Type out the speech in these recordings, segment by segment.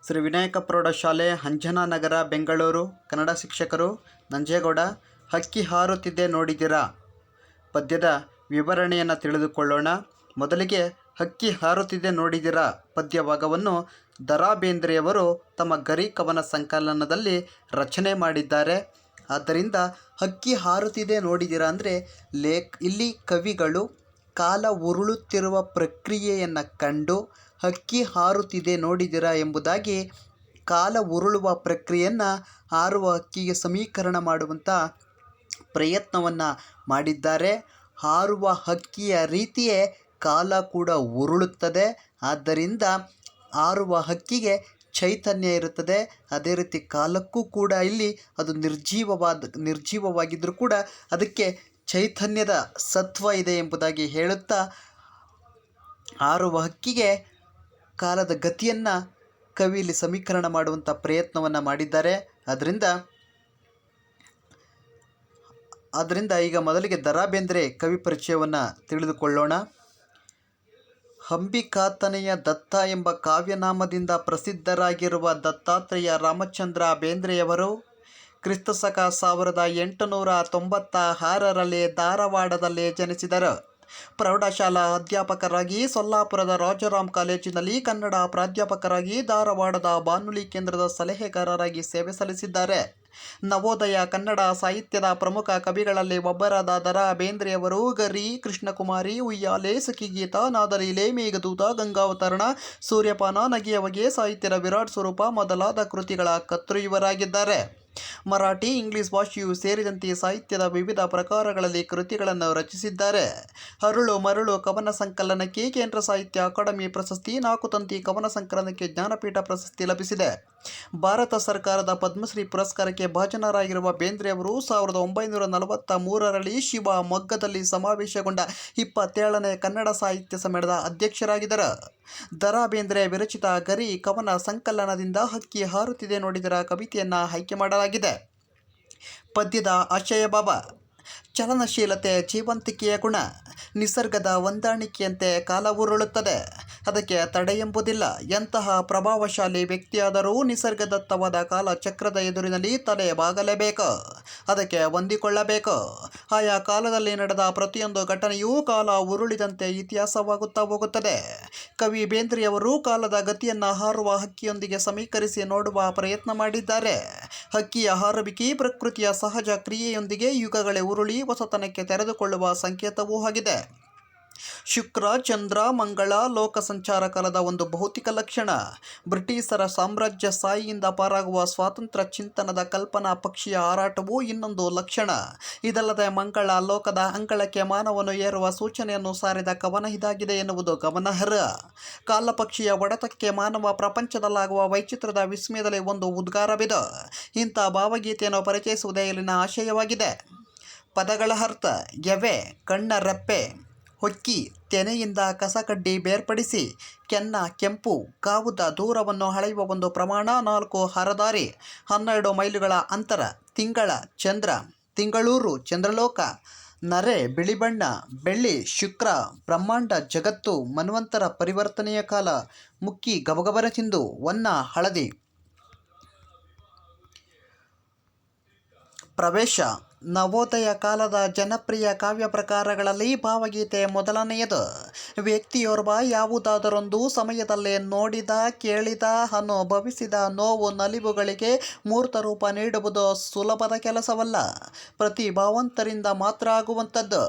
ಶ್ರೀ ವಿನಾಯಕ ಪ್ರೌಢಶಾಲೆ ಅಂಜನಾನಗರ ಬೆಂಗಳೂರು. ಕನ್ನಡ ಶಿಕ್ಷಕರು ನಂಜೇಗೌಡ. ಹಕ್ಕಿ ಹಾರುತ್ತಿದೆ ನೋಡಿದಿರಾ ಪದ್ಯದ ವಿವರಣೆಯನ್ನು ತಿಳಿದುಕೊಳ್ಳೋಣ. ಮೊದಲಿಗೆ ಹಕ್ಕಿ ಹಾರುತ್ತಿದೆ ನೋಡಿದಿರಾ ಪದ್ಯ ಭಾಗವನ್ನು ದ.ರಾ ಬೇಂದ್ರೆಯವರು ತಮ್ಮ ಗರಿ ಕವನ ಸಂಕಲನದಲ್ಲಿ ರಚನೆ ಮಾಡಿದ್ದಾರೆ. ಆದ್ದರಿಂದ ಹಕ್ಕಿ ಹಾರುತ್ತಿದೆ ನೋಡಿದಿರಾ ಅಂದರೆ ಇಲ್ಲಿ ಕವಿಗಳು ಕಾಲ ಉರುಳುತ್ತಿರುವ ಪ್ರಕ್ರಿಯೆಯನ್ನು ಕಂಡು ಹಕ್ಕಿ ಹಾರುತ್ತಿದೆ ನೋಡಿದಿರಾ ಎಂಬುದಾಗಿ ಕಾಲ ಉರುಳುವ ಪ್ರಕ್ರಿಯೆಯನ್ನು ಹಾರುವ ಹಕ್ಕಿಗೆ ಸಮೀಕರಣ ಮಾಡುವಂಥ ಪ್ರಯತ್ನವನ್ನು ಮಾಡಿದ್ದಾರೆ. ಹಾರುವ ಹಕ್ಕಿಯ ರೀತಿಯೇ ಕಾಲ ಕೂಡ ಉರುಳುತ್ತದೆ. ಆದ್ದರಿಂದ ಹಾರುವ ಹಕ್ಕಿಗೆ ಚೈತನ್ಯ ಇರುತ್ತದೆ. ಅದೇ ರೀತಿ ಕಾಲಕ್ಕೂ ಕೂಡ ಇಲ್ಲಿ ಅದು ನಿರ್ಜೀವವಾಗಿದ್ದರೂ ಕೂಡ ಅದಕ್ಕೆ ಚೈತನ್ಯದ ಸತ್ವ ಇದೆ ಎಂಬುದಾಗಿ ಹೇಳುತ್ತಾ ಹಾರುವ ಹಕ್ಕಿಗೆ ಕಾಲದ ಗತಿಯನ್ನು ಕವಿಯಲ್ಲಿ ಸಮೀಕರಣ ಮಾಡುವಂಥ ಪ್ರಯತ್ನವನ್ನು ಮಾಡಿದ್ದಾರೆ. ಆದ್ದರಿಂದ ಈಗ ಮೊದಲಿಗೆ ದ.ರಾ ಬೇಂದ್ರೆ ಕವಿ ಪರಿಚಯವನ್ನು ತಿಳಿದುಕೊಳ್ಳೋಣ. ಅಂಬಿಕಾತನಯ ದತ್ತ ಎಂಬ ಕಾವ್ಯನಾಮದಿಂದ ಪ್ರಸಿದ್ಧರಾಗಿರುವ ದತ್ತಾತ್ರೇಯ ರಾಮಚಂದ್ರ ಬೇಂದ್ರೆಯವರು ಕ್ರಿಸ್ತಶಕ 1896ರಲ್ಲಿ ಧಾರವಾಡದಲ್ಲಿ ಜನಿಸಿದರು. ಪ್ರೌಢಶಾಲಾ ಅಧ್ಯಾಪಕರಾಗಿ ಸೊಲ್ಲಾಪುರದ ರಾಜಾರಾಮ್ ಕಾಲೇಜಿನಲ್ಲಿ, ಕನ್ನಡ ಪ್ರಾಧ್ಯಾಪಕರಾಗಿ ಧಾರವಾಡದ ಬಾನುಲಿ ಕೇಂದ್ರದ ಸಲಹೆಗಾರರಾಗಿ ಸೇವೆ ಸಲ್ಲಿಸಿದ್ದಾರೆ. ನವೋದಯ ಕನ್ನಡ ಸಾಹಿತ್ಯದ ಪ್ರಮುಖ ಕವಿಗಳಲ್ಲಿ ಒಬ್ಬರಾದ ದ.ರಾ ಬೇಂದ್ರೆಯವರು ಗರಿ, ಕೃಷ್ಣಕುಮಾರಿ, ಉಯ್ಯಾಲೆ, ಸಖಿಗೀತ, ನಾದಲೀಲೆ, ಮೇಘದೂತ, ಗಂಗಾವತರಣ, ಸೂರ್ಯಪಾನ, ನಗೆಯ ಹೊಗೆ, ಸಾಹಿತ್ಯದ ವಿರಾಟ್ ಸ್ವರೂಪ ಮೊದಲಾದ ಕೃತಿಗಳ ಕರ್ತೃ ಇವರಾಗಿದ್ದಾರೆ. ಮರಾಠಿ, ಇಂಗ್ಲಿಷ್ ಭಾಷೆಯೂ ಸೇರಿದಂತೆ ಸಾಹಿತ್ಯದ ವಿವಿಧ ಪ್ರಕಾರಗಳಲ್ಲಿ ಕೃತಿಗಳನ್ನು ರಚಿಸಿದ್ದಾರೆ. ಅರಳು ಮರಳು ಕವನ ಸಂಕಲನಕ್ಕೆ ಕೇಂದ್ರ ಸಾಹಿತ್ಯ ಅಕಾಡೆಮಿ ಪ್ರಶಸ್ತಿ, 4 ತಂತಿ ಕವನ ಸಂಕಲನಕ್ಕೆ ಜ್ಞಾನಪೀಠ ಪ್ರಶಸ್ತಿ ಲಭಿಸಿದೆ. ಭಾರತ ಸರ್ಕಾರದ ಪದ್ಮಶ್ರೀ ಪುರಸ್ಕಾರಕ್ಕೆ ಭಾಜನರಾಗಿರುವ ಬೇಂದ್ರೆಯವರು 1943ರಲ್ಲಿ ಶಿವಮೊಗ್ಗದಲ್ಲಿ ಸಮಾವೇಶಗೊಂಡ 27ನೇ ಕನ್ನಡ ಸಾಹಿತ್ಯ ಸಮ್ಮೇಳನದ ಅಧ್ಯಕ್ಷರಾಗಿದ್ದರು. ದ.ರಾ ಬೇಂದ್ರೆ ವಿರಚಿತ ಗರಿ ಕವನ ಸಂಕಲನದಿಂದ ಹಕ್ಕಿ ಹಾರುತ್ತಿದೆ ನೋಡಿದಿರಾ ಕವಿತೆಯನ್ನು ಆಯ್ಕೆ ಮಾಡಲಾಗಿದೆ. ಪದ್ಯದ ಆಶಯಭಾವ: ಚಲನಶೀಲತೆ ಜೀವಂತಿಕೆಯ ಗುಣ. ನಿಸರ್ಗದ ಹೊಂದಾಣಿಕೆಯಂತೆ ಕಾಲ ಉರುಳುತ್ತದೆ. ಅದಕ್ಕೆ ತಡೆ ಎಂಬುದಿಲ್ಲ. ಎಂತಹ ಪ್ರಭಾವಶಾಲಿ ವ್ಯಕ್ತಿಯಾದರೂ ನಿಸರ್ಗದತ್ತವಾದ ಕಾಲಚಕ್ರದ ಎದುರಿನಲ್ಲಿ ತಲೆ ಬಾಗಲೇಬೇಕು. ಅದಕ್ಕೆ ಹೊಂದಿಕೊಳ್ಳಬೇಕು. ಆಯಾ ಕಾಲದಲ್ಲಿ ನಡೆದ ಪ್ರತಿಯೊಂದು ಘಟನೆಯೂ ಕಾಲ ಉರುಳಿದಂತೆ ಇತಿಹಾಸವಾಗುತ್ತಾ ಹೋಗುತ್ತದೆ. ಕವಿ ಬೇಂದ್ರೆಯವರು ಕಾಲದ ಗತಿಯನ್ನು ಹಾರುವ ಹಕ್ಕಿಯೊಂದಿಗೆ ಸಮೀಕರಿಸಿ ನೋಡುವ ಪ್ರಯತ್ನ ಮಾಡಿದ್ದಾರೆ. ಹಕ್ಕಿಯ ಹಾರುವಿಕೆ ಪ್ರಕೃತಿಯ ಸಹಜ ಕ್ರಿಯೆಯೊಂದಿಗೆ ಯುಗಗಳೇ ಉರುಳಿ ಹೊಸತನಕ್ಕೆ ತೆರೆದುಕೊಳ್ಳುವ ಸಂಕೇತವೂ ಆಗಿದೆ. ಶುಕ್ರ, ಚಂದ್ರ, ಮಂಗಳ ಲೋಕ ಸಂಚಾರ ಕಾಲದ ಒಂದು ಭೌತಿಕ ಲಕ್ಷಣ. ಬ್ರಿಟಿಷರ ಸಾಮ್ರಾಜ್ಯಶಾಹಿಯಿಂದ ಪಾರಾಗುವ ಸ್ವಾತಂತ್ರ್ಯ ಚಿಂತನದ ಕಲ್ಪನಾ ಪಕ್ಷಿಯ ಹಾರಾಟವು ಇನ್ನೊಂದು ಲಕ್ಷಣ. ಇದಲ್ಲದೆ ಮಂಗಳ ಲೋಕದ ಅಂಗಳಕ್ಕೆ ಮಾನವನು ಏರುವ ಸೂಚನೆಯನ್ನು ಸಾರಿದ ಕವನ ಇದಾಗಿದೆ ಎನ್ನುವುದು ಗಮನಾರ್ಹ. ಕಾಲಪಕ್ಷಿಯ ಹೊಡೆತಕ್ಕೆ ಮಾನವ ಪ್ರಪಂಚದಲ್ಲಾಗುವ ವೈಚಿತ್ರ್ಯದ ವಿಸ್ಮಯದಲ್ಲಿ ಒಂದು ಉದ್ಗಾರವಿದೆ. ಇಂಥ ಭಾವಗೀತೆಯನ್ನು ಪರಿಚಯಿಸುವುದೇ ಇಲ್ಲಿನ ಆಶಯವಾಗಿದೆ. ಪದಗಳ ಅರ್ಥ: ಎವೆ, ಕಣ್ಣ ರೆಪ್ಪೆ. ಹೊಕ್ಕಿ, ತೆನೆಯಿಂದ ಕಸಕಡ್ಡಿ ಬೇರ್ಪಡಿಸಿ. ಕೆನ್ನ, ಕೆಂಪು. ಕಾವುದ, ದೂರವನ್ನು ಅಳೆಯುವ ಒಂದು ಪ್ರಮಾಣ. 4 ಹರದಾರಿ, 12 ಮೈಲುಗಳ ಅಂತರ. ತಿಂಗಳ, ಚಂದ್ರ, ತಿಂಗಳೂರು, ಚಂದ್ರಲೋಕ. ನರೆ, ಬಿಳಿ ಬಣ್ಣ, ಬೆಳ್ಳಿ, ಶುಕ್ರ, ಬ್ರಹ್ಮಾಂಡ, ಜಗತ್ತು, ಮನ್ವಂತರ, ಪರಿವರ್ತನೆಯ ಕಾಲ. ಮುಕ್ಕಿ, ಗಬಗಬನ ತಿಂದು. ಹೊನ್ನ, ಹಳದಿ. ಪ್ರವೇಶ: ನವೋದಯ ಕಾಲದ ಜನಪ್ರಿಯ ಕಾವ್ಯ ಪ್ರಕಾರಗಳಲ್ಲಿ ಭಾವಗೀತೆ ಮೊದಲನೆಯದು. ವ್ಯಕ್ತಿಯೋರ್ವ ಯಾವುದಾದರೊಂದು ಸಮಯದಲ್ಲಿ ನೋಡಿದ, ಕೇಳಿದ, ಅನುಭವಿಸಿದ ನೋವು ನಲಿವುಗಳಿಗೆ ಮೂರ್ತರೂಪ ನೀಡುವುದು ಸುಲಭದ ಕೆಲಸವಲ್ಲ. ಪ್ರತಿಭಾವಂತರಿಂದ ಮಾತ್ರ ಆಗುವಂಥದ್ದು.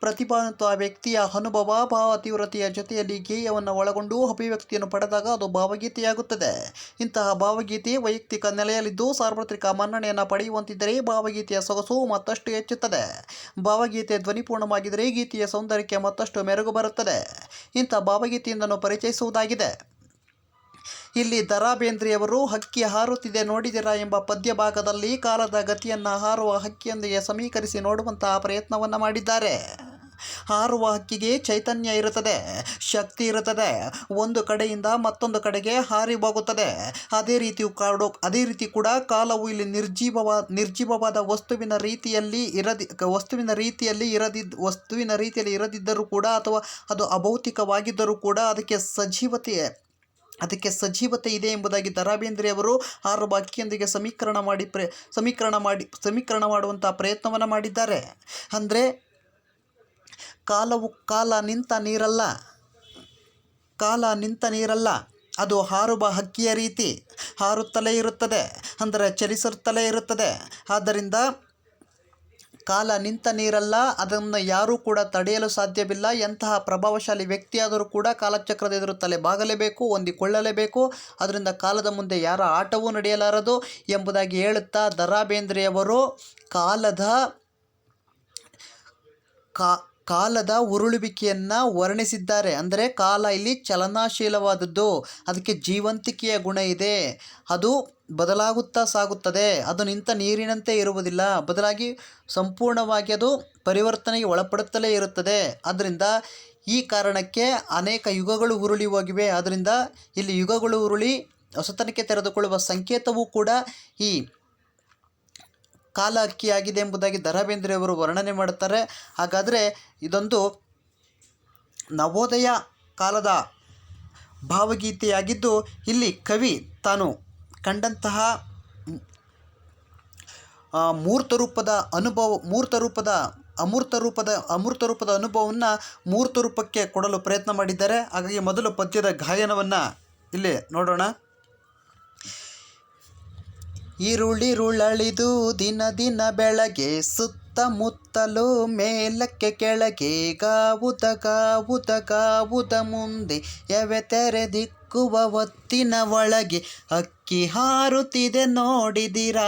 ಪ್ರತಿಭಾವಂತ ವ್ಯಕ್ತಿಯ ಅನುಭವ, ಭಾವ ತೀವ್ರತೆಯ ಜೊತೆಯಲ್ಲಿ ಗೇಯವನ್ನು ಒಳಗೊಂಡು ಅಭಿವ್ಯಕ್ತಿಯನ್ನು ಪಡೆದಾಗ ಅದು ಭಾವಗೀತೆಯಾಗುತ್ತದೆ. ಇಂತಹ ಭಾವಗೀತೆ ವೈಯಕ್ತಿಕ ನೆಲೆಯಲ್ಲಿದ್ದು ಸಾರ್ವತ್ರಿಕ ಮನ್ನಣೆಯನ್ನು ಪಡೆಯುವಂತಿದ್ದರೆ ಭಾವಗೀತೆಯ ಸೊಗಸು ಮತ್ತಷ್ಟು ಹೆಚ್ಚುತ್ತದೆ. ಭಾವಗೀತೆ ಧ್ವನಿಪೂರ್ಣವಾಗಿದ್ದರೆ ಗೀತೆಯ ಸೌಂದರ್ಯಕ್ಕೆ ಮತ್ತಷ್ಟು ಮೆರುಗು ಬರುತ್ತದೆ. ಇಂಥ ಭಾವಗೀತೆಯಿಂದಲೂ ಪರಿಚಯಿಸುವುದಾಗಿದೆ. ಇಲ್ಲಿ ದ.ರಾ ಬೇಂದ್ರೆಯವರು ಹಕ್ಕಿ ಹಾರುತ್ತಿದೆ ನೋಡಿದಿರಾ ಎಂಬ ಪದ್ಯ ಭಾಗದಲ್ಲಿ ಕಾಲದ ಗತಿಯನ್ನು ಹಾರುವ ಹಕ್ಕಿಯೊಂದಿಗೆ ಸಮೀಕರಿಸಿ ನೋಡುವಂತಹ ಪ್ರಯತ್ನವನ್ನು ಮಾಡಿದ್ದಾರೆ. ಹಾರುವ ಹಕ್ಕಿಗೆ ಚೈತನ್ಯ ಇರುತ್ತದೆ, ಶಕ್ತಿ ಇರುತ್ತದೆ. ಒಂದು ಕಡೆಯಿಂದ ಮತ್ತೊಂದು ಕಡೆಗೆ ಹಾರಿ ಹೋಗುತ್ತದೆ. ಅದೇ ರೀತಿ ಕೂಡ ಕಾಲವು ಇಲ್ಲಿ ನಿರ್ಜೀವವಾದ ವಸ್ತುವಿನ ರೀತಿಯಲ್ಲಿ ಇರದಿದ್ದರೂ ಕೂಡ ಅಥವಾ ಅದು ಅಭೌತಿಕವಾಗಿದ್ದರೂ ಕೂಡ ಅದಕ್ಕೆ ಅದಕ್ಕೆ ಸಜೀವತೆ ಇದೆ ಎಂಬುದಾಗಿ ದ ರಾ ಬೇಂದ್ರೆಯವರು ಆರು ಅಕ್ಕಿಯೊಂದಿಗೆ ಸಮೀಕರಣ ಮಾಡುವಂಥ ಪ್ರಯತ್ನವನ್ನು ಮಾಡಿದ್ದಾರೆ. ಅಂದರೆ ಕಾಲ ನಿಂತ ನೀರಲ್ಲ, ಅದು ಹಾರುವ ಹಕ್ಕಿಯ ರೀತಿ ಹಾರುತ್ತಲೇ ಇರುತ್ತದೆ, ಅಂದರೆ ಚಲಿಸುತ್ತಲೇ ಇರುತ್ತದೆ. ಆದ್ದರಿಂದ ಕಾಲ ನಿಂತ ನೀರಲ್ಲ, ಅದನ್ನು ಯಾರೂ ಕೂಡ ತಡೆಯಲು ಸಾಧ್ಯವಿಲ್ಲ. ಎಂತಹ ಪ್ರಭಾವಶಾಲಿ ವ್ಯಕ್ತಿಯಾದರೂ ಕೂಡ ಕಾಲಚಕ್ರದ ಎದುರು ತಲೆ ಬಾಗಲೇಬೇಕು, ಹೊಂದಿಕೊಳ್ಳಲೇಬೇಕು. ಅದರಿಂದ ಕಾಲದ ಮುಂದೆ ಯಾರ ಆಟವೂ ನಡೆಯಲಾರದು ಎಂಬುದಾಗಿ ಹೇಳುತ್ತಾ ದ ರಾ ಬೇಂದ್ರೆಯವರು ಕಾಲದ ಉರುಳುವಿಕೆಯನ್ನು ವರ್ಣಿಸಿದ್ದಾರೆ. ಅಂದರೆ ಕಾಲ ಇಲ್ಲಿ ಚಲನಾಶೀಲವಾದದ್ದು, ಅದಕ್ಕೆ ಜೀವಂತಿಕೆಯ ಗುಣ ಇದೆ, ಅದು ಬದಲಾಗುತ್ತಾ ಸಾಗುತ್ತದೆ, ಅದು ನಿಂತ ನೀರಿನಂತೆ ಇರುವುದಿಲ್ಲ, ಬದಲಾಗಿ ಸಂಪೂರ್ಣವಾಗಿ ಅದು ಪರಿವರ್ತನೆಗೆ ಒಳಪಡುತ್ತಲೇ ಇರುತ್ತದೆ. ಆದ್ದರಿಂದ ಈ ಕಾರಣಕ್ಕೆ ಅನೇಕ ಯುಗಗಳು ಉರುಳಿ ಹೋಗಿವೆ. ಆದ್ದರಿಂದ ಇಲ್ಲಿ ಯುಗಗಳು ಉರುಳಿ ಹೊಸತನಕ್ಕೆ ತೆರೆದುಕೊಳ್ಳುವ ಸಂಕೇತವೂ ಕೂಡ ಈ ಕಾಲ ಅಕ್ಕಿಯಾಗಿದೆ ಎಂಬುದಾಗಿ ದ ರಾ ಬೇಂದ್ರೆಯವರು ವರ್ಣನೆ ಮಾಡುತ್ತಾರೆ. ಹಾಗಾದರೆ ಇದೊಂದು ನವೋದಯ ಕಾಲದ ಭಾವಗೀತೆಯಾಗಿದ್ದು, ಇಲ್ಲಿ ಕವಿ ತಾನು ಕಂಡಂತಹ ಅಮೂರ್ತ ರೂಪದ ಅನುಭವವನ್ನು ಮೂರ್ತ ರೂಪಕ್ಕೆ ಕೊಡಲು ಪ್ರಯತ್ನ ಮಾಡಿದ್ದಾರೆ. ಹಾಗಾಗಿ ಮೊದಲು ಪದ್ಯದ ಗಾಯನವನ್ನು ಇಲ್ಲಿ ನೋಡೋಣ. ಈರುಳಿರುಳಳಿದು ದಿನ ಬೆಳಗ್ಗೆ, ಸುತ್ತಮುತ್ತಲು ಮೇಲಕ್ಕೆ ಕೆಳಗೆ, ಗಾವುದ ಮುಂದೆ ಎವೆ ತೆರೆದಿಕ್ಕುವ ಹೊತ್ತಿನ ಒಳಗೆ, ಅಕ್ಕಿ ಹಾರುತ್ತಿದೆ ನೋಡಿದಿರ,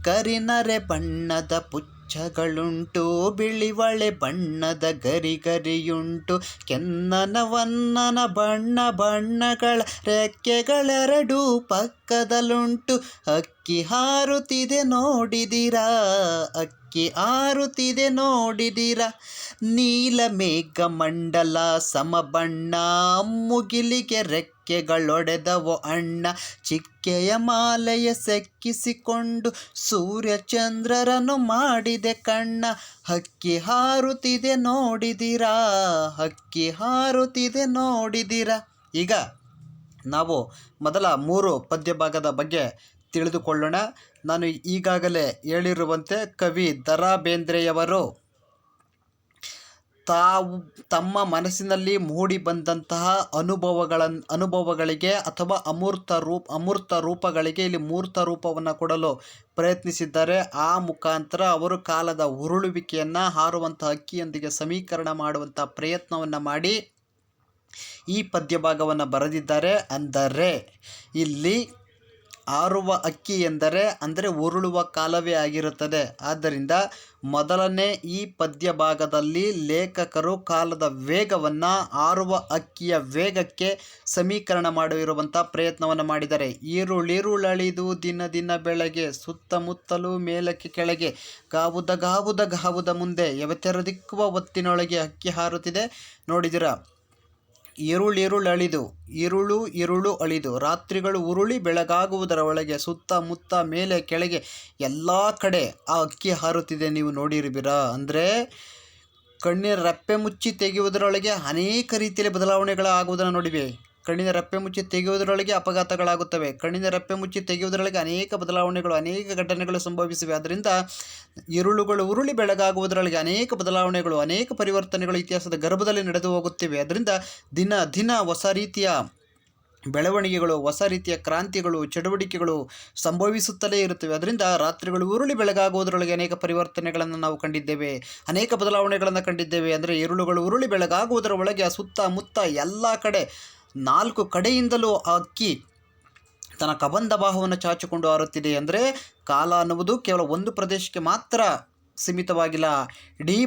ಕರಿನರೆ ಬಣ್ಣದ ಪುಚ್ಚಗಳುಂಟು, ಬಿಳಿವಳೆ ಬಣ್ಣದ ಗರಿಯುಂಟು, ಕೆನ್ನನ ಬಣ್ಣಗಳ ರೆಕ್ಕೆಗಳೆರಡು ಪಕ್ಕದಲ್ಲುಂಟು, ಅಕ್ಕಿ ಹಾರುತ್ತಿದೆ ನೋಡಿದಿರ, ನೀಲ ಮೇಘ ಮಂಡಲ ಸಮಬಣ್ಣ, ಮುಗಿಲಿಗೆ ರೆಕ್ಕೆಗಳೊಡೆದವು ಅಣ್ಣ, ಚಿಕ್ಕೆಯ ಮಾಲೆಯ ಸೆಕ್ಕಿಸಿಕೊಂಡು ಸೂರ್ಯಚಂದ್ರರನ್ನು ಮಾಡಿದೆ ಕಣ್ಣ, ಹಕ್ಕಿ ಹಾರುತ್ತಿದೆ ನೋಡಿದಿರ. ಈಗ ನಾವು ಮೊದಲ 3 ಪದ್ಯಭಾಗದ ಬಗ್ಗೆ ತಿಳಿದುಕೊಳ್ಳೋಣ. ನಾನು ಈಗಾಗಲೇ ಹೇಳಿರುವಂತೆ ಕವಿ ದ ರಾ ಬೇಂದ್ರೆಯವರು ತಮ್ಮ ಮನಸ್ಸಿನಲ್ಲಿ ಮೂಡಿ ಬಂದಂತಹ ಅನುಭವಗಳಿಗೆ ಅಥವಾ ಅಮೂರ್ತ ರೂಪಗಳಿಗೆ ಇಲ್ಲಿ ಮೂರ್ತ ರೂಪವನ್ನು ಕೊಡಲು ಪ್ರಯತ್ನಿಸಿದ್ದಾರೆ. ಆ ಮುಖಾಂತರ ಅವರು ಕಾಲದ ಉರುಳುವಿಕೆಯನ್ನು ಹಾರುವಂಥ ಅಕ್ಕಿಯೊಂದಿಗೆ ಸಮೀಕರಣ ಮಾಡುವಂಥ ಪ್ರಯತ್ನವನ್ನು ಮಾಡಿ ಈ ಪದ್ಯಭಾಗವನ್ನು ಬರೆದಿದ್ದಾರೆ. ಅಂದರೆ ಇಲ್ಲಿ ಹಾರುವ ಅಕ್ಕಿ ಅಂದರೆ ಉರುಳುವ ಕಾಲವೇ ಆಗಿರುತ್ತದೆ. ಆದ್ದರಿಂದ ಮೊದಲನೇ ಈ ಪದ್ಯ ಭಾಗದಲ್ಲಿ ಲೇಖಕರು ಕಾಲದ ವೇಗವನ್ನು ಹಾರುವ ಅಕ್ಕಿಯ ವೇಗಕ್ಕೆ ಸಮೀಕರಣ ಮಾಡಿರುವಂಥ ಪ್ರಯತ್ನವನ್ನು ಮಾಡಿದ್ದಾರೆ. ಈರುಳಿರುಳಳಿದು ದಿನ ಬೆಳಗ್ಗೆ, ಸುತ್ತಮುತ್ತಲು ಮೇಲಕ್ಕೆ ಕೆಳಗೆ, ಗಾವುದ ಮುಂದೆ ಎವೆ ತೆರೆದಿಕ್ಕುವ ಹೊತ್ತಿನೊಳಗೆ, ಅಕ್ಕಿ ಹಾರುತ್ತಿದೆ ನೋಡಿದಿರ. ಈರುಳು ಅಳಿದು, ರಾತ್ರಿಗಳು ಉರುಳಿ ಬೆಳಗಾಗುವುದರ ಒಳಗೆ, ಸುತ್ತಮುತ್ತ ಮೇಲೆ ಕೆಳಗೆ ಎಲ್ಲ ಕಡೆ ಆ ಅಕ್ಕಿ ಹಾರುತ್ತಿದೆ, ನೀವು ನೋಡಿರುವಿರಾ. ಅಂದರೆ ಕಣ್ಣಿನ ರೆಪ್ಪೆ ಮುಚ್ಚಿ ತೆಗೆಯುವುದರೊಳಗೆ ಅನೇಕ ರೀತಿಯಲ್ಲಿ ಬದಲಾವಣೆಗಳಾಗುವುದನ್ನು ನೋಡಿವೆ. ಕಣ್ಣಿನ ರೆಪ್ಪೆ ಮುಚ್ಚಿ ತೆಗೆಯುವುದರೊಳಗೆ ಅಪಘಾತಗಳಾಗುತ್ತವೆ, ಕಣ್ಣಿನ ರೆಪ್ಪೆ ಮುಚ್ಚಿ ತೆಗೆಯುವುದರೊಳಗೆ ಅನೇಕ ಬದಲಾವಣೆಗಳು, ಅನೇಕ ಘಟನೆಗಳು ಸಂಭವಿಸಿವೆ. ಆದ್ದರಿಂದ ಈರುಳುಗಳು ಉರುಳಿ ಬೆಳಗಾಗುವುದರೊಳಗೆ ಅನೇಕ ಬದಲಾವಣೆಗಳು, ಅನೇಕ ಪರಿವರ್ತನೆಗಳು ಇತಿಹಾಸದ ಗರ್ಭದಲ್ಲಿ ನಡೆದು ಹೋಗುತ್ತಿವೆ. ಅದರಿಂದ ದಿನ ಹೊಸ ರೀತಿಯ ಬೆಳವಣಿಗೆಗಳು, ಹೊಸ ರೀತಿಯ ಕ್ರಾಂತಿಗಳು, ಚಟುವಟಿಕೆಗಳು ಸಂಭವಿಸುತ್ತಲೇ ಇರುತ್ತವೆ. ಅದರಿಂದ ರಾತ್ರಿಗಳು ಉರುಳಿ ಬೆಳಗಾಗುವುದರೊಳಗೆ ಅನೇಕ ಪರಿವರ್ತನೆಗಳನ್ನು ನಾವು ಕಂಡಿದ್ದೇವೆ, ಅನೇಕ ಬದಲಾವಣೆಗಳನ್ನು ಕಂಡಿದ್ದೇವೆ. ಅಂದರೆ ಈರುಳುಗಳು ಉರುಳಿ ಬೆಳಗಾಗುವುದರ ಒಳಗೆ ಸುತ್ತಮುತ್ತ ಎಲ್ಲ ಕಡೆ 4 ಕಡೆಯಿಂದಲೂ ಆ ಅಕ್ಕಿ ತನ್ನ ಕಬಂಧ ಬಾಹುವನ್ನು ಚಾಚಿಕೊಂಡು ಹಾರುತ್ತಿದೆ. ಅಂದರೆ ಕಾಲ ಅನ್ನುವುದು ಕೇವಲ ಒಂದು ಪ್ರದೇಶಕ್ಕೆ ಮಾತ್ರ ಸೀಮಿತವಾಗಿಲ್ಲ, ಇಡೀ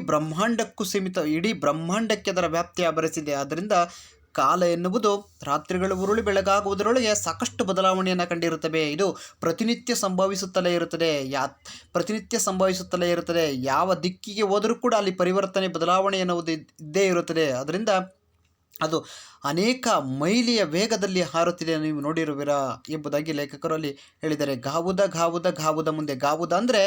ಬ್ರಹ್ಮಾಂಡಕ್ಕೆ ಅದರ ವ್ಯಾಪ್ತಿಯ ಬರೆಸಿದೆ. ಆದ್ದರಿಂದ ಕಾಲ ಎನ್ನುವುದು ರಾತ್ರಿಗಳು ಉರುಳಿ ಬೆಳಗಾಗುವುದರೊಳಗೆ ಸಾಕಷ್ಟು ಬದಲಾವಣೆಯನ್ನು ಕಂಡಿರುತ್ತವೆ. ಇದು ಪ್ರತಿನಿತ್ಯ ಸಂಭವಿಸುತ್ತಲೇ ಇರುತ್ತದೆ. ಯಾವ ದಿಕ್ಕಿಗೆ ಹೋದರೂ ಕೂಡ ಅಲ್ಲಿ ಪರಿವರ್ತನೆ, ಬದಲಾವಣೆ ಎನ್ನುವುದು ಇದ್ದೇ ಇರುತ್ತದೆ. ಅದರಿಂದ ಅದು ಅನೇಕ ಮೈಲಿಯ ವೇಗದಲ್ಲಿ ಹಾರುತ್ತಿದೆ, ನೀವು ನೋಡಿರುವಿರಾ ಎಂಬುದಾಗಿ ಲೇಖಕರು ಅಲ್ಲಿ ಹೇಳಿದ್ದಾರೆ. ಗಾವುದ ಮುಂದೆ, ಗಾವುದ ಅಂದರೆ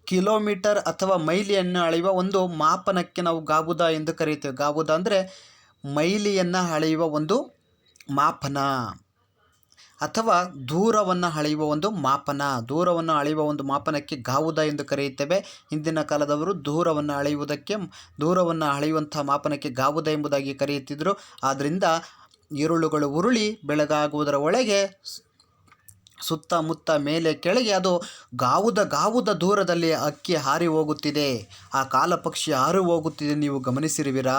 ಕಿಲೋಮೀಟರ್ ಅಥವಾ ಮೈಲಿಯನ್ನು ಅಳೆಯುವ ಒಂದು ಮಾಪನಕ್ಕೆ ನಾವು ಗಾಬುದ ಎಂದು ಕರೆಯುತ್ತೇವೆ. ಗಾಬುದ ಅಂದರೆ ಮೈಲಿಯನ್ನು ಅಳೆಯುವ ಒಂದು ಮಾಪನ ಅಥವಾ ದೂರವನ್ನು ಅಳೆಯುವ ಒಂದು ಮಾಪನ. ದೂರವನ್ನು ಅಳೆಯುವ ಒಂದು ಮಾಪನಕ್ಕೆ ಗಾವುದ ಎಂದು ಕರೆಯುತ್ತೇವೆ. ಹಿಂದಿನ ಕಾಲದವರು ದೂರವನ್ನು ಅಳೆಯುವಂಥ ಮಾಪನಕ್ಕೆ ಗಾವುದ ಎಂಬುದಾಗಿ ಕರೆಯುತ್ತಿದ್ದರು. ಆದ್ದರಿಂದ ಈರುಳುಗಳು ಉರುಳಿ ಬೆಳಗಾಗುವುದರ ಒಳಗೆ ಸುತ್ತಮುತ್ತ ಮೇಲೆ ಕೆಳಗೆ ಅದು ಗಾವುದ ದೂರದಲ್ಲಿ ಅಕ್ಕಿ ಹಾರಿ ಹೋಗುತ್ತಿದೆ. ಆ ಕಾಲಪಕ್ಷಿ ಹಾರಿ ಹೋಗುತ್ತಿದೆ, ನೀವು ಗಮನಿಸಿರುವಿರಾ?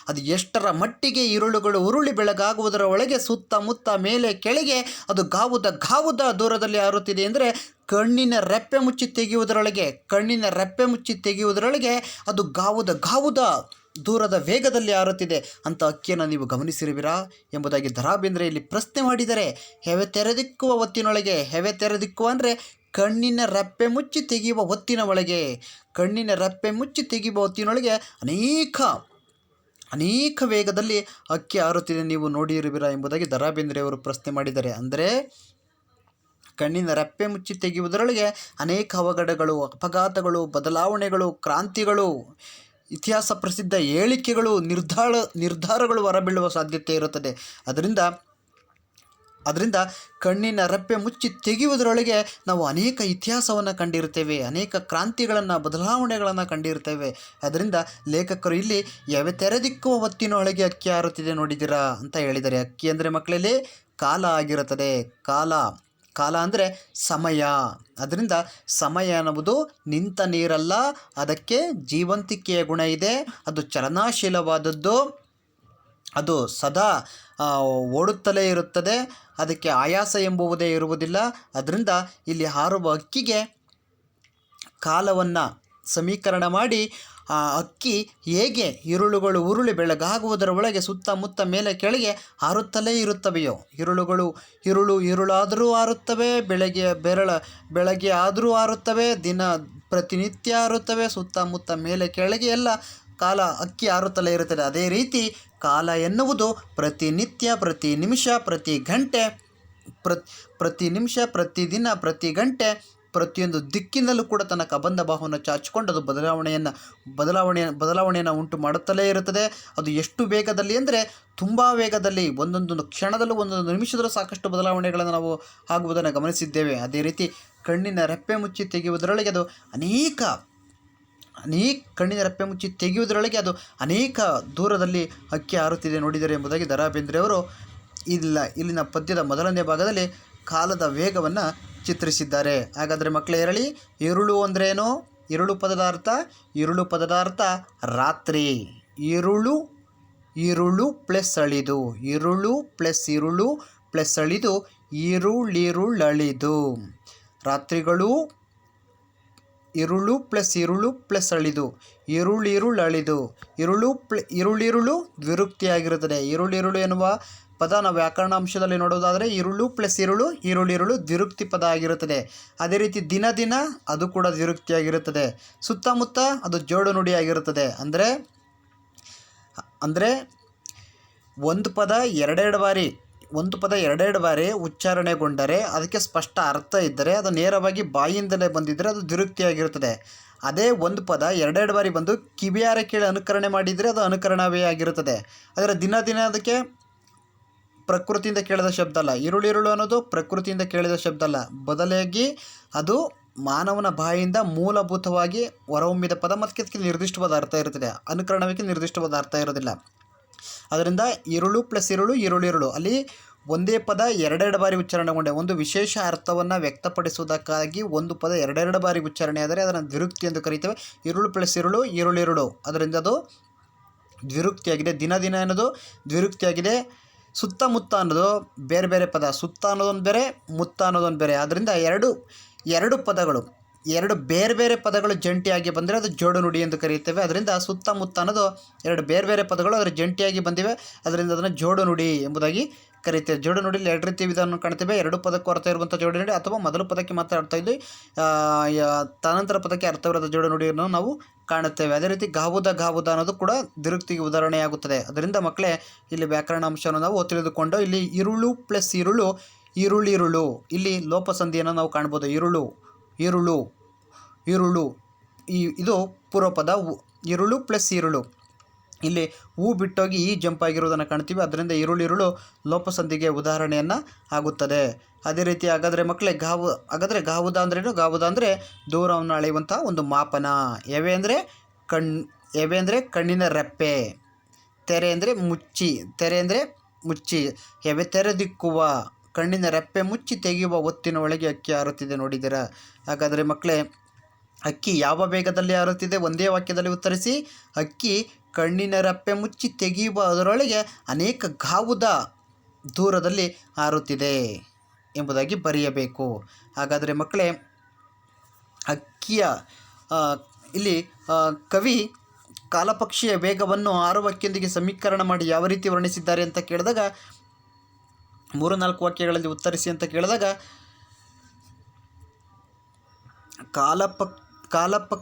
ಅದು ಎಷ್ಟರ ಮಟ್ಟಿಗೆ ಈರುಳುಗಳು ಉರುಳಿ ಬೆಳಗಾಗುವುದರ ಒಳಗೆ ಸುತ್ತಮುತ್ತ ಮೇಲೆ ಕೆಳಗೆ ಅದು ಗಾವುದ ದೂರದಲ್ಲಿ ಹಾರುತ್ತಿದೆ ಅಂದರೆ ಕಣ್ಣಿನ ರೆಪ್ಪೆ ಮುಚ್ಚಿ ತೆಗೆಯುವುದರೊಳಗೆ ಅದು ಗಾವುದ ದೂರದ ವೇಗದಲ್ಲಿ ಹಾರುತ್ತಿದೆ ಅಂತ ಅಕ್ಕಿಯನ್ನು ನೀವು ಗಮನಿಸಿರುವಿರಾ ಎಂಬುದಾಗಿ ದ ರಾ ಬೇಂದ್ರೆ ಇಲ್ಲಿ ಪ್ರಶ್ನೆ ಮಾಡಿದರೆ, ಹೆವೆ ತೆರೆದಿಕ್ಕುವ ಹೊತ್ತಿನೊಳಗೆ, ಹೆವೆ ತೆರೆದಿಕ್ಕುವ ಅಂದರೆ ಕಣ್ಣಿನ ರೆಪ್ಪೆ ಮುಚ್ಚಿ ತೆಗೆಯುವ ಹೊತ್ತಿನೊಳಗೆ ಅನೇಕ ವೇಗದಲ್ಲಿ ಅಕ್ಕಿ ಹಾರುತ್ತಿದೆ, ನೀವು ನೋಡಿರುವಿರಾ ಎಂಬುದಾಗಿ ದ ರಾ ಬೇಂದ್ರೆ ಅವರು ಪ್ರಶ್ನೆ ಮಾಡಿದ್ದಾರೆ. ಅಂದರೆ ಕಣ್ಣಿನ ರೆಪ್ಪೆ ಮುಚ್ಚಿ ತೆಗೆಯುವುದರೊಳಗೆ ಅನೇಕ ಅವಘಡಗಳು, ಅಪಘಾತಗಳು, ಬದಲಾವಣೆಗಳು, ಕ್ರಾಂತಿಗಳು, ಇತಿಹಾಸ ಪ್ರಸಿದ್ಧ ಹೇಳಿಕೆಗಳು, ನಿರ್ಧಾರಗಳು ಹೊರಬೀಳುವ ಸಾಧ್ಯತೆ ಇರುತ್ತದೆ. ಅದರಿಂದ ಕಣ್ಣಿನ ರೆಪ್ಪೆ ಮುಚ್ಚಿ ತೆಗೆಯುವುದರೊಳಗೆ ನಾವು ಅನೇಕ ಇತಿಹಾಸವನ್ನು ಕಂಡಿರ್ತೇವೆ, ಅನೇಕ ಕ್ರಾಂತಿಗಳನ್ನು, ಬದಲಾವಣೆಗಳನ್ನು ಕಂಡಿರ್ತೇವೆ. ಅದರಿಂದ ಲೇಖಕರು ಇಲ್ಲಿ ಎವೆ ತೆರೆದಿಕ್ಕುವ ಹೊತ್ತಿನೊಳಗೆ ಅಕ್ಕಿ ಹಾರುತ್ತಿದೆ ನೋಡಿದ್ದೀರಾ ಅಂತ ಹೇಳಿದ್ದಾರೆ. ಅಕ್ಕಿ ಅಂದರೆ ಮಕ್ಕಳಲ್ಲಿ ಕಾಲ ಆಗಿರುತ್ತದೆ. ಕಾಲ ಅಂದರೆ ಸಮಯ. ಅದರಿಂದ ಸಮಯ ಅನ್ನುವುದು ನಿಂತ ನೀರಲ್ಲ, ಅದಕ್ಕೆ ಜೀವಂತಿಕೆಯ ಗುಣ ಇದೆ. ಅದು ಚಲನಾಶೀಲವಾದದ್ದು, ಅದು ಸದಾ ಓಡುತ್ತಲೇ ಇರುತ್ತದೆ, ಅದಕ್ಕೆ ಆಯಾಸ ಎಂಬುವುದೇ ಇರುವುದಿಲ್ಲ. ಅದರಿಂದ ಇಲ್ಲಿ ಹಾರುವ ಅಕ್ಕಿಗೆ ಕಾಲವನ್ನು ಸಮೀಕರಣ ಮಾಡಿ ಆ ಅಕ್ಕಿ ಹೇಗೆ ಈರುಳುಗಳು ಉರುಳಿ ಬೆಳಗಾಗುವುದರ ಒಳಗೆ ಸುತ್ತಮುತ್ತ ಮೇಲೆ ಕೆಳಗೆ ಹಾರುತ್ತಲೇ ಇರುತ್ತವೆಯೋ, ಈರುಳಾದರೂ ಹಾರುತ್ತವೆ, ಬೆಳಗ್ಗೆ ಆದರೂ ಹಾರುತ್ತವೆ, ಪ್ರತಿನಿತ್ಯ ಹಾರುತ್ತವೆ, ಸುತ್ತಮುತ್ತ ಮೇಲೆ ಕೆಳಗೆ ಎಲ್ಲ ಕಾಲ ಅಕ್ಕಿ ಹಾರುತ್ತಲೇ ಇರುತ್ತದೆ. ಅದೇ ರೀತಿ ಕಾಲ ಎನ್ನುವುದು ಪ್ರತಿನಿತ್ಯ, ಪ್ರತಿ ನಿಮಿಷ, ಪ್ರತಿ ಗಂಟೆ, ಪ್ರತಿ ನಿಮಿಷ, ಪ್ರತಿ ದಿನ, ಪ್ರತಿ ಗಂಟೆ, ಪ್ರತಿಯೊಂದು ದಿಕ್ಕಿನಲ್ಲೂ ಕೂಡ ತನ್ನ ಕಬಂಧ ಬಾಹುವನ್ನು ಚಾಚಿಕೊಂಡು ಅದು ಬದಲಾವಣೆಯನ್ನು ಉಂಟು ಮಾಡುತ್ತಲೇ ಇರುತ್ತದೆ. ಅದು ಎಷ್ಟು ವೇಗದಲ್ಲಿ ಅಂದರೆ ತುಂಬ ವೇಗದಲ್ಲಿ, ಒಂದೊಂದು ಕ್ಷಣದಲ್ಲೂ, ಒಂದೊಂದು ನಿಮಿಷದಲ್ಲೂ ಸಾಕಷ್ಟು ಬದಲಾವಣೆಗಳನ್ನು ನಾವು ಆಗುವುದನ್ನು ಗಮನಿಸಿದ್ದೇವೆ. ಅದೇ ರೀತಿ ಕಣ್ಣಿನ ರೆಪ್ಪೆ ಮುಚ್ಚಿ ತೆಗೆಯುವುದರೊಳಗೆ ಅದು ಅನೇಕ ದೂರದಲ್ಲಿ ಅಕ್ಕಿ ಹಾರುತ್ತಿದೆ ನೋಡಿದರೆ ಎಂಬುದಾಗಿ ದ ರಾ ಬೇಂದ್ರೆ ಅವರು ಇಲ್ಲಿನ ಪದ್ಯದ ಮೊದಲನೇ ಭಾಗದಲ್ಲಿ ಕಾಲದ ವೇಗವನ್ನು ಚಿತ್ರಿಸಿದ್ದಾರೆ. ಹಾಗಾದರೆ ಮಕ್ಕಳೇ ಹೇಳಿ, ಈರುಳು ಅಂದ್ರೇನು? ಈರುಳು ಪದದ ಅರ್ಥ ರಾತ್ರಿ. ಈರುಳು ಪ್ಲಸ್ ಅಳಿದು, ಈರುಳಿರುಳಳಿದು. ರಾತ್ರಿಗಳು ಈರುಳು ಪ್ಲಸ್ ಅಳಿದು, ಈರುಳಿರುಳಳಿದು. ಈರುಳಿರುಳು ದ್ವಿರುಕ್ತಿಯಾಗಿರುತ್ತದೆ. ಈರುಳಿರುಳು ಎನ್ನುವ ಪದ ನಾವು ವ್ಯಾಕರಣಾಂಶದಲ್ಲಿ ನೋಡೋದಾದರೆ ಈರುಳು ಪ್ಲಸ್ ಈರುಳಿರುಳು ದ್ವಿರುಕ್ತಿ ಪದ ಆಗಿರುತ್ತದೆ. ಅದೇ ರೀತಿ ದಿನ ಅದು ಕೂಡ ದ್ವಿರುಕ್ತಿಯಾಗಿರುತ್ತದೆ. ಸುತ್ತಮುತ್ತ ಅದು ಜೋಡು ನುಡಿಯಾಗಿರುತ್ತದೆ. ಅಂದರೆ ಒಂದು ಪದ ಎರಡೆರಡು ಬಾರಿ ಉಚ್ಚಾರಣೆಗೊಂಡರೆ, ಅದಕ್ಕೆ ಸ್ಪಷ್ಟ ಅರ್ಥ ಇದ್ದರೆ, ಅದು ನೇರವಾಗಿ ಬಾಯಿಯಿಂದಲೇ ಬಂದಿದ್ದರೆ ಅದು ದ್ವಿರುಕ್ತಿಯಾಗಿರುತ್ತದೆ. ಅದೇ ಒಂದು ಪದ ಎರಡೆರಡು ಬಾರಿ ಬಂದು ಕಿವಿಯಾರ ಕೇಳಿ ಅನುಕರಣೆ ಮಾಡಿದರೆ ಅದು ಅನುಕರಣವೇ ಆಗಿರುತ್ತದೆ. ಆದರೆ ದಿನ ಅದಕ್ಕೆ ಪ್ರಕೃತಿಯಿಂದ ಕೇಳಿದ ಶಬ್ದ ಅಲ್ಲ. ಈರುಳಿರುಳು ಅನ್ನೋದು ಪ್ರಕೃತಿಯಿಂದ ಕೇಳಿದ ಶಬ್ದ ಅಲ್ಲ, ಬದಲಾಗಿ ಅದು ಮಾನವನ ಬಾಯಿಯಿಂದ ಮೂಲಭೂತವಾಗಿ ಹೊರಹೊಮ್ಮಿದ ಪದ. ಮತ್ತು ಅದಕ್ಕೆ ನಿರ್ದಿಷ್ಟವಾದ ಅರ್ಥ ಇರುತ್ತದೆ, ಅನುಕರಣಕ್ಕೆ ನಿರ್ದಿಷ್ಟವಾದ ಅರ್ಥ ಇರೋದಿಲ್ಲ. ಅದರಿಂದ ಈರುಳು ಪ್ಲಸ್ ಈರುಳಿರುಳು ಅಲ್ಲಿ ಒಂದೇ ಪದ ಎರಡೆರಡು ಬಾರಿ ಉಚ್ಚಾರಣೆಗೊಂಡೆ ಒಂದು ವಿಶೇಷ ಅರ್ಥವನ್ನು ವ್ಯಕ್ತಪಡಿಸುವುದಕ್ಕಾಗಿ ಒಂದು ಪದ ಎರಡೆರಡು ಬಾರಿ ಉಚ್ಚಾರಣೆ ಆದರೆ ಅದನ್ನು ದ್ವಿರುಕ್ತಿ ಎಂದು ಕರೀತೇವೆ. ಈರುಳು ಪ್ಲಸ್ ಈರುಳಿರುಳು, ಅದರಿಂದ ಅದು ದ್ವಿರುಕ್ತಿಯಾಗಿದೆ. ದಿನ ಅನ್ನೋದು ದ್ವಿರುಕ್ತಿಯಾಗಿದೆ. ಸುತ್ತಮುತ್ತ ಅನ್ನೋದು ಬೇರೆ ಪದ. ಸುತ್ತ ಅನ್ನೋದೊಂದು ಬೇರೆ, ಮುತ್ತ ಅನ್ನೋದೊಂದು ಬೇರೆ. ಆದ್ದರಿಂದ ಎರಡು ಪದಗಳು, ಎರಡು ಬೇರೆ ಪದಗಳು ಜಂಟಿಯಾಗಿ ಬಂದರೆ ಅದು ಜೋಡು ನುಡಿ ಎಂದು ಕರೆಯುತ್ತೇವೆ. ಅದರಿಂದ ಸುತ್ತಮುತ್ತ ಅನ್ನೋದು ಎರಡು ಬೇರೆ ಪದಗಳು ಅದರ ಜಂಟಿಯಾಗಿ ಬಂದಿವೆ, ಅದರಿಂದ ಅದನ್ನು ಜೋಡು ನುಡಿ ಎಂಬುದಾಗಿ ಕರೀತೇವೆ. ಜೋಡು ನುಡಿಯಲ್ಲಿ ಎರಡು ರೀತಿ ವಿಧಾನ ಕಾಣ್ತೇವೆ. ಎರಡು ಪದಕ್ಕೂ ಅರ್ಥ ಇರುವಂಥ ಜೋಡು ನುಡಿ, ಅಥವಾ ಮೊದಲ ಪದಕ್ಕೆ ಮಾತ್ರ ಅರ್ಥ ಇದ್ದು ತದನಂತರ ಪದಕ್ಕೆ ಅರ್ಥವಿರದ ಜೋಡು ನುಡಿಯನ್ನು ನಾವು ಕಾಣುತ್ತೇವೆ. ಅದೇ ರೀತಿ ಗಾವುದ ಅನ್ನೋದು ಕೂಡ ದ್ವಿರುಕ್ತಿಗೆ ಉದಾಹರಣೆಯಾಗುತ್ತದೆ. ಅದರಿಂದ ಮಕ್ಕಳೇ ಇಲ್ಲಿ ವ್ಯಾಕರಣಾಂಶವನ್ನು ನಾವು ತಿಳಿದುಕೊಂಡು, ಇಲ್ಲಿ ಈರುಳು ಪ್ಲಸ್ ಈರುಳಿರುಳು, ಇಲ್ಲಿ ಲೋಪಸಂಧಿಯನ್ನು ನಾವು ಕಾಣ್ಬೋದು. ಈರುಳು ಇರುಳು. ಇದು ಪೂರ್ವಪದ ಇರುಳು ಪ್ಲಸ್ ಈರುಳು. ಇಲ್ಲಿ ಹೂ ಬಿಟ್ಟೋಗಿ ಈ ಜಂಪ್ ಆಗಿರೋದನ್ನು ಕಾಣ್ತೀವಿ. ಅದರಿಂದ ಇರುಳು ಲೋಪಸಂಧಿಗೆ ಉದಾಹರಣೆಯನ್ನು ಆಗುತ್ತದೆ. ಅದೇ ರೀತಿ ಹಾಗಾದರೆ ಮಕ್ಕಳೇ ಗಾವುದ ಅಂದ್ರೇನು? ಗಾವುದ ಅಂದರೆ ದೂರವನ್ನು ಅಳೆಯುವಂಥ ಒಂದು ಮಾಪನ. ಎವೆ ಅಂದರೆ ಕಣ್ಣಿನ ರೆಪ್ಪೆ. ತೆರೆ ಅಂದರೆ ಮುಚ್ಚಿ. ಎವೆ ತೆರೆದಿಕ್ಕುವ. ಕಣ್ಣಿನ ರೆಪ್ಪೆ ಮುಚ್ಚಿ ತೆಗೆಯುವ ಹೊತ್ತಿನ ಒಳಗೆ ಅಕ್ಕಿ ಹಾರುತ್ತಿದೆ. ನೋಡಿದ್ದೀರಾ? ಹಾಗಾದರೆ ಮಕ್ಕಳೇ, ಅಕ್ಕಿ ಯಾವ ವೇಗದಲ್ಲಿ ಹಾರುತ್ತಿದೆ? ಒಂದೇ ವಾಕ್ಯದಲ್ಲಿ ಉತ್ತರಿಸಿ. ಅಕ್ಕಿ ಕಣ್ಣಿನ ರೆಪ್ಪೆ ಮುಚ್ಚಿ ತೆಗೆಯುವ ಅದರೊಳಗೆ ಅನೇಕ ಗಾವುದ ದೂರದಲ್ಲಿ ಹಾರುತ್ತಿದೆ ಎಂಬುದಾಗಿ ಬರೆಯಬೇಕು. ಹಾಗಾದರೆ ಮಕ್ಕಳೇ, ಅಕ್ಕಿಯ ಇಲ್ಲಿ ಕವಿ ಕಾಲಪಕ್ಷಿಯ ವೇಗವನ್ನು ಹಾರುವಕ್ಕಿಯೊಂದಿಗೆ ಸಮೀಕರಣ ಮಾಡಿ ಯಾವ ರೀತಿ ವರ್ಣಿಸಿದ್ದಾರೆ ಅಂತ ಕೇಳಿದಾಗ, 3-4 ವಾಕ್ಯಗಳಲ್ಲಿ ಉತ್ತರಿಸಿ ಅಂತ ಕೇಳಿದಾಗ,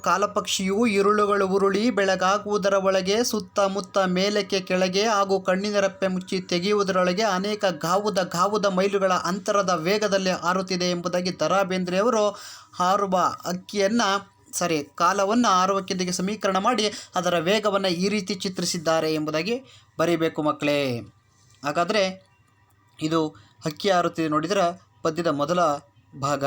ಕಾಲಪಕ್ಷಿಯು ಇರುಳುಗಳು ಉರುಳಿ ಬೆಳಗಾಗುವುದರ ಒಳಗೆ ಸುತ್ತಮುತ್ತ ಮೇಲಕ್ಕೆ ಕೆಳಗೆ ಹಾಗೂ ಕಣ್ಣಿನ ರೆಪ್ಪೆ ಮುಚ್ಚಿ ತೆಗೆಯುವುದರೊಳಗೆ ಅನೇಕ ಗಾವುದ ಮೈಲುಗಳ ಅಂತರದ ವೇಗದಲ್ಲಿ ಹಾರುತ್ತಿದೆ ಎಂಬುದಾಗಿ ದ ರಾ ಬೇಂದ್ರೆಯವರು ಕಾಲವನ್ನು ಹಾರುವಕ್ಕಿಂದಿಗೆ ಸಮೀಕರಣ ಮಾಡಿ ಅದರ ವೇಗವನ್ನು ಈ ರೀತಿ ಚಿತ್ರಿಸಿದ್ದಾರೆ ಎಂಬುದಾಗಿ ಬರೀಬೇಕು ಮಕ್ಕಳೇ. ಹಾಗಾದರೆ ಇದು ಅಕ್ಕಿ ಹಾರುತ್ತಿದೆ ನೋಡಿದರೆ ಪದ್ಯದ ಮೊದಲ ಭಾಗ.